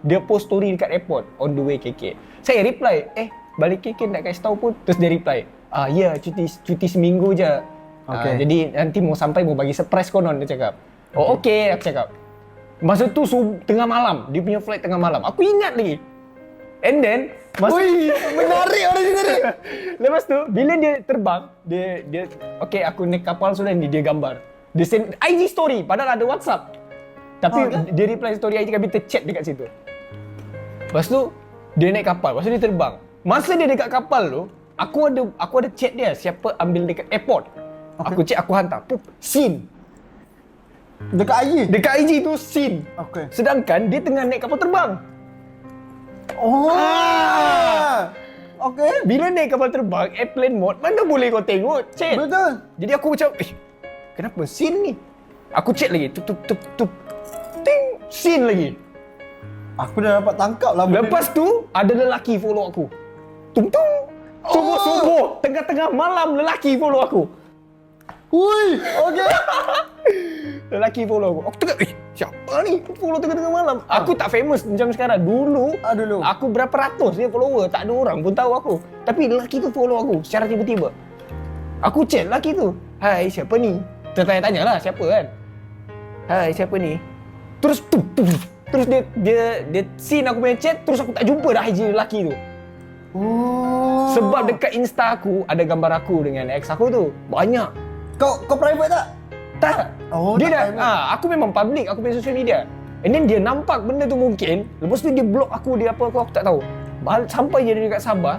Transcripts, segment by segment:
Dia post story dekat airport on the way KK. Saya reply, balik KK nak kasih tahu pun. Terus dia reply, ya cuti seminggu je. Jadi nanti mau sampai mau bagi surprise konon, dia cakap. Oh okey, aku cakap. Masa tu tengah malam, dia punya flight tengah malam. Aku ingat lagi. And then Menarik orang ni tadi. lepas tu bila dia terbang, dia okey aku naik kapal sudah ni, dia gambar. Dia send IG story padahal ada WhatsApp. Tapi dia reply story IG kami terchat dekat situ. Lepas tu dia naik kapal, lepas tu dia terbang. Masa dia dekat kapal tu, aku ada chat dia siapa ambil dekat airport. Aku chat, aku hantar. Scene. Dekat IG? Dekat IG tu scene. Okey. Sedangkan dia tengah naik kapal terbang. Okey. Bila naik kapal terbang, airplane mode, mana boleh kau tengok chat. Betul. Jadi aku macam, kenapa scene ni? Aku chat lagi, tup. Ting, scene lagi. Aku dah dapat tangkap lah. Lepas tu, ada lelaki follow aku. Tung. Subuh, tengah-tengah malam lelaki follow aku. Hui, okey. Lelaki follow aku. Aku tengok, siapa ni follow tengah-tengah malam? Aku tak famous macam sekarang. Dulu, aku berapa ratus dia follower, tak ada orang pun tahu aku. Tapi lelaki tu follow aku secara tiba-tiba. Aku chat lelaki tu. Hai, siapa ni? Tertanya-tanya lah siapa kan. Hai, siapa ni? Terus terus dia scene aku punya chat, terus aku tak jumpa dah IG lelaki tu. Sebab dekat Insta aku ada gambar aku dengan ex aku tu. Banyak. Kau private tak? Tak. Dia tak dah aku memang public, aku punya social media. And then dia nampak benda tu mungkin, lepas tu dia block aku, dia apa aku tak tahu. Sampai dia dekat Sabah,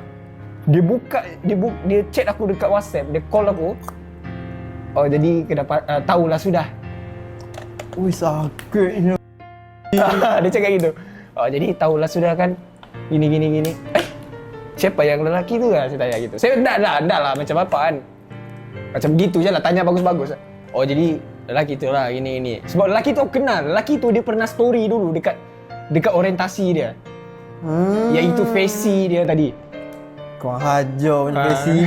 dia chat aku dekat WhatsApp, dia call aku. Oh jadi tahulah sudah. Ui, sakitnya. Dia cakap gitu. Oh jadi tahulah sudah kan. Gini. Siapa yang lelaki tu lah, saya tanya gitu. Saya dah lah macam apa kan. Macam gitu je lah, tanya bagus-bagus. Oh jadi lelaki tu lah ini. Sebab lelaki tu aku kenal. Lelaki tu dia pernah story dulu dekat orientasi dia. Iaitu Facey dia tadi. Kau hajar punya Messi.